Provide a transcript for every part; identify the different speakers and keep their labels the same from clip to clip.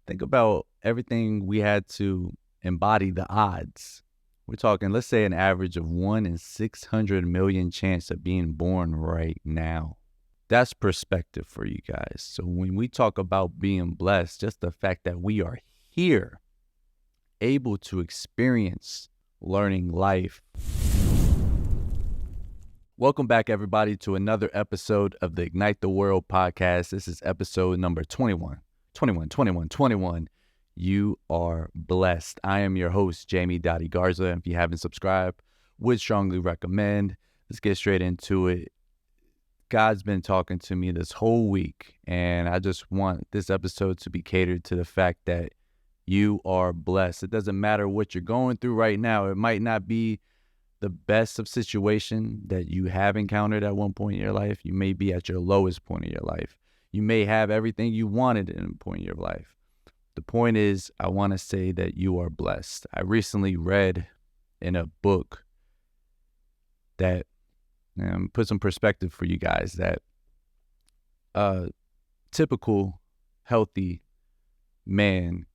Speaker 1: Think about everything we had to embody the odds. We're talking, let's say, an average of 1 in 600 million chance of being born right now. That's perspective for you guys. So when we talk about being blessed, just the fact that we are here, able to experience learning life. Welcome back, everybody, to another episode of the Ignite the World podcast. This is episode number 21. You are blessed. I am your host, Jamie Dottie Garza. If you haven't subscribed, would strongly recommend. Let's get straight into it. God's been talking to me this whole week, and I just want this episode to be catered to the fact that you are blessed. It doesn't matter what you're going through right now. It might not be the best of situation that you have encountered at one point in your life. You may be at your lowest point in your life. You may have everything you wanted at a point in your life. The point is, I want to say that you are blessed. I recently read in a book that put some perspective for you guys that a typical healthy man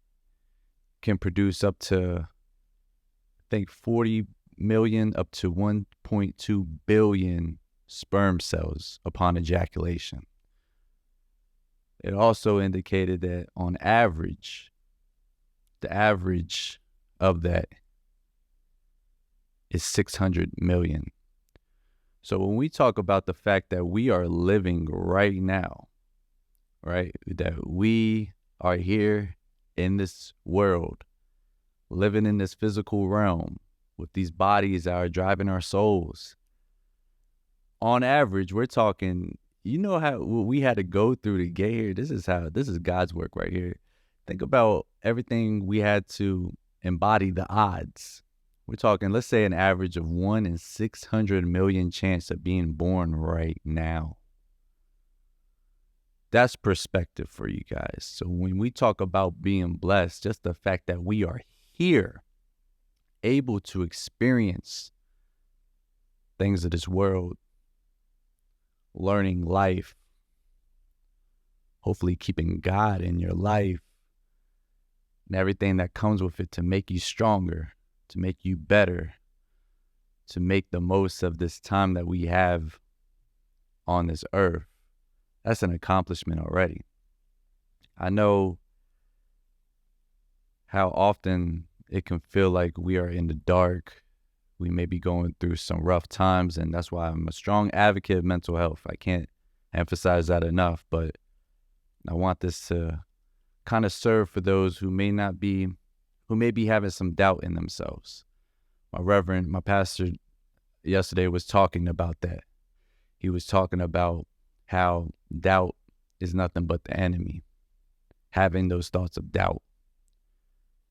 Speaker 1: can produce up to, I think, 40 million up to 1.2 billion sperm cells upon ejaculation. It also indicated that on average, the average of that is 600 million. So when we talk about the fact that we are living right now, right, that we are here in this world, living in this physical realm, with these bodies that are driving our souls. On average, we're talking, how we had to go through to get here. This is God's work right here. Think about everything we had to embody the odds. We're talking, let's say, an average of 1 in 600 million chance of being born right now. That's perspective for you guys. So when we talk about being blessed, just the fact that we are here, able to experience things of this world, learning life, hopefully keeping God in your life and everything that comes with it to make you stronger, to make you better, to make the most of this time that we have on this earth. That's an accomplishment already. I know how often it can feel like we are in the dark. We may be going through some rough times, and that's why I'm a strong advocate of mental health. I can't emphasize that enough, but I want this to kind of serve for those who may be having some doubt in themselves. My pastor yesterday was talking about that. He was talking about how doubt is nothing but the enemy, having those thoughts of doubt.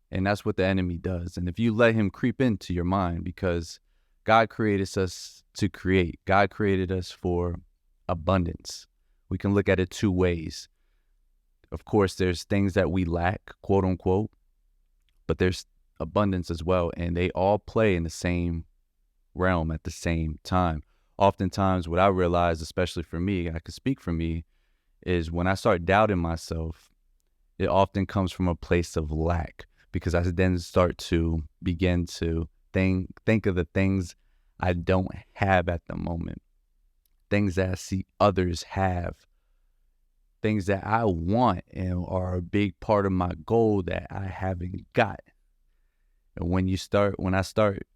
Speaker 1: And that's what the enemy does. And if you let him creep into your mind, because God created us to create. God created us for abundance. We can look at it two ways. Of course, there's things that we lack, quote unquote, but there's abundance as well. And they all play in the same realm at the same time. Oftentimes, what I realize, especially for me, I can speak for me, is when I start doubting myself, it often comes from a place of lack. Because I then start to begin to think of the things I don't have at the moment, things that I see others have, things that I want and are a big part of my goal that I haven't got. And when I start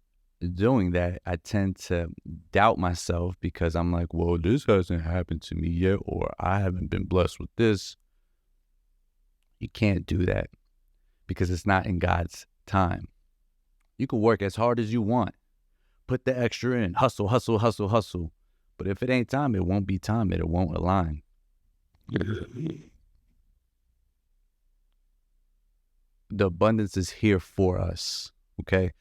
Speaker 1: doing that, I tend to doubt myself because I'm like, well, this hasn't happened to me yet, or I haven't been blessed with this. You can't do that, because it's not in God's time. You can work as hard as you want. Put the extra in. Hustle. But if it ain't time, it won't be time. It won't align. The abundance is here for us, okay?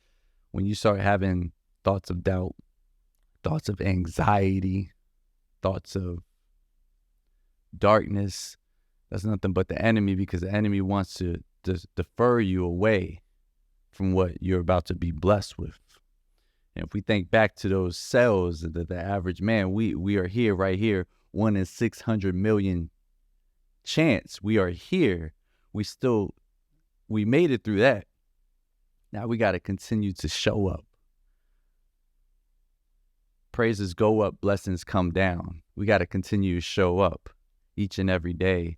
Speaker 1: When you start having thoughts of doubt, thoughts of anxiety, thoughts of darkness, that's nothing but the enemy, because the enemy wants to defer you away from what you're about to be blessed with. And if we think back to those cells, the average man, we are here, right here, 1 in 600 million chance. We are here. We still we made it through that. Now we got to continue to show up. Praises go up, blessings come down. We got to continue to show up each and every day.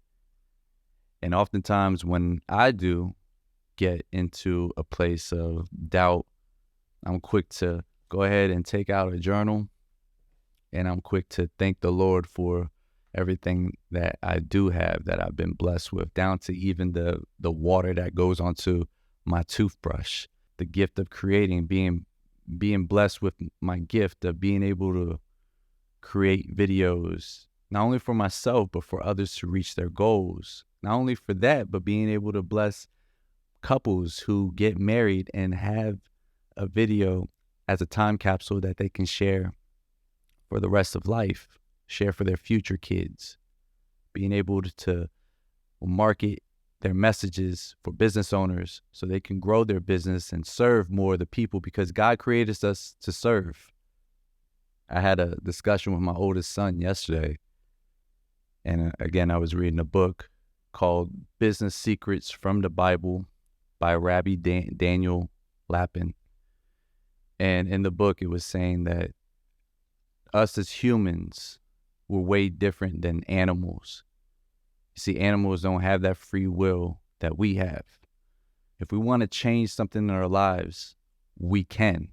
Speaker 1: And oftentimes when I do get into a place of doubt, I'm quick to go ahead and take out a journal, and I'm quick to thank the Lord for everything that I do have, that I've been blessed with, down to even the water that goes onto my toothbrush, the gift of creating, being blessed with my gift of being able to create videos, not only for myself, but for others to reach their goals. Not only for that, but being able to bless couples who get married and have a video as a time capsule that they can share for the rest of life, share for their future kids, being able to market their messages for business owners so they can grow their business and serve more of the people, because God created us to serve. I had a discussion with my oldest son yesterday, and again, I was reading a book called Business Secrets from the Bible by Rabbi Daniel Lapin. And in the book, it was saying that us as humans were way different than animals. You see, animals don't have that free will that we have. If we want to change something in our lives, we can.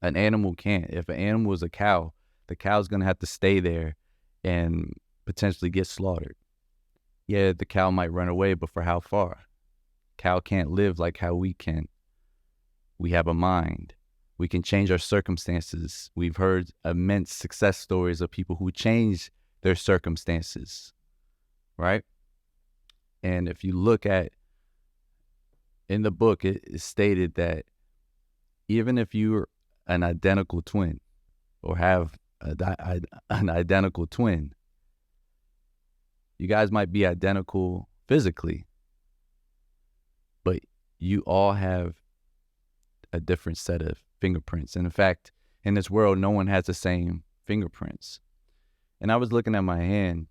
Speaker 1: An animal can't. If an animal is a cow, the cow's going to have to stay there and potentially get slaughtered. Yeah, the cow might run away, but for how far? Cow can't live like how we can. We have a mind. We can change our circumstances. We've heard immense success stories of people who change their circumstances, right? And if you look at, in the book, it is stated that even if you're an identical twin or have an identical twin, you guys might be identical physically, but you all have a different set of fingerprints. And in fact, in this world, no one has the same fingerprints. And I was looking at my hand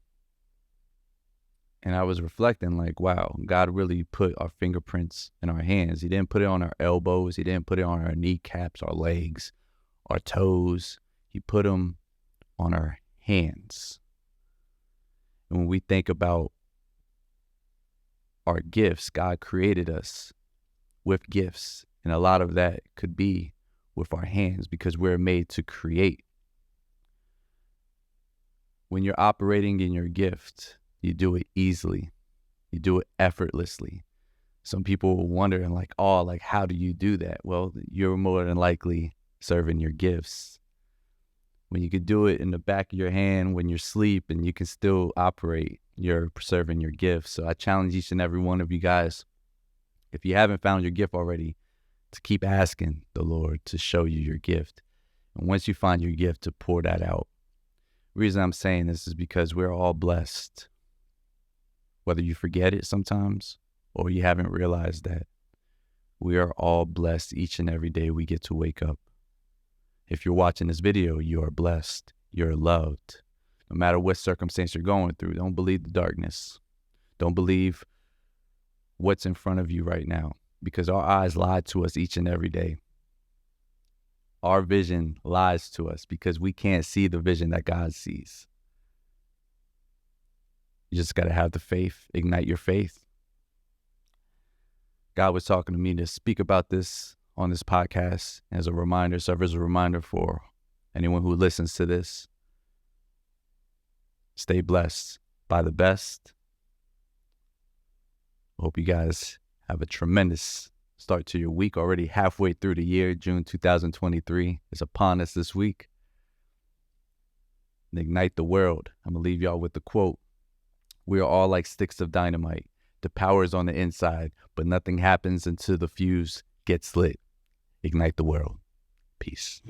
Speaker 1: and I was reflecting like, wow, God really put our fingerprints in our hands. He didn't put it on our elbows. He didn't put it on our kneecaps, our legs, our toes. He put them on our hands. And when we think about our gifts, God created us with gifts. And a lot of that could be with our hands because we're made to create. When you're operating in your gift, you do it easily. You do it effortlessly. Some people will wonder and like, oh, like, how do you do that? Well, you're more than likely serving your gifts. When you could do it in the back of your hand when you're asleep and you can still operate, you're serving your gifts. So I challenge each and every one of you guys, if you haven't found your gift already, to keep asking the Lord to show you your gift. And once you find your gift, to pour that out. The reason I'm saying this is because we're all blessed. Whether you forget it sometimes or you haven't realized that, we are all blessed each and every day we get to wake up. If you're watching this video, you are blessed. You're loved. No matter what circumstance you're going through, don't believe the darkness. Don't believe what's in front of you right now, because our eyes lie to us each and every day. Our vision lies to us because we can't see the vision that God sees. You just got to have the faith, ignite your faith. God was talking to me to speak about this on this podcast as a reminder, serve as a reminder for anyone who listens to this. Stay blessed by the best. Hope you guys have a tremendous start to your week. Already halfway through the year. June 2023 is upon us this week. And ignite the world. I'm going to leave y'all with the quote. We are all like sticks of dynamite. The power is on the inside, but nothing happens until the fuse gets lit. Ignite the world. Peace.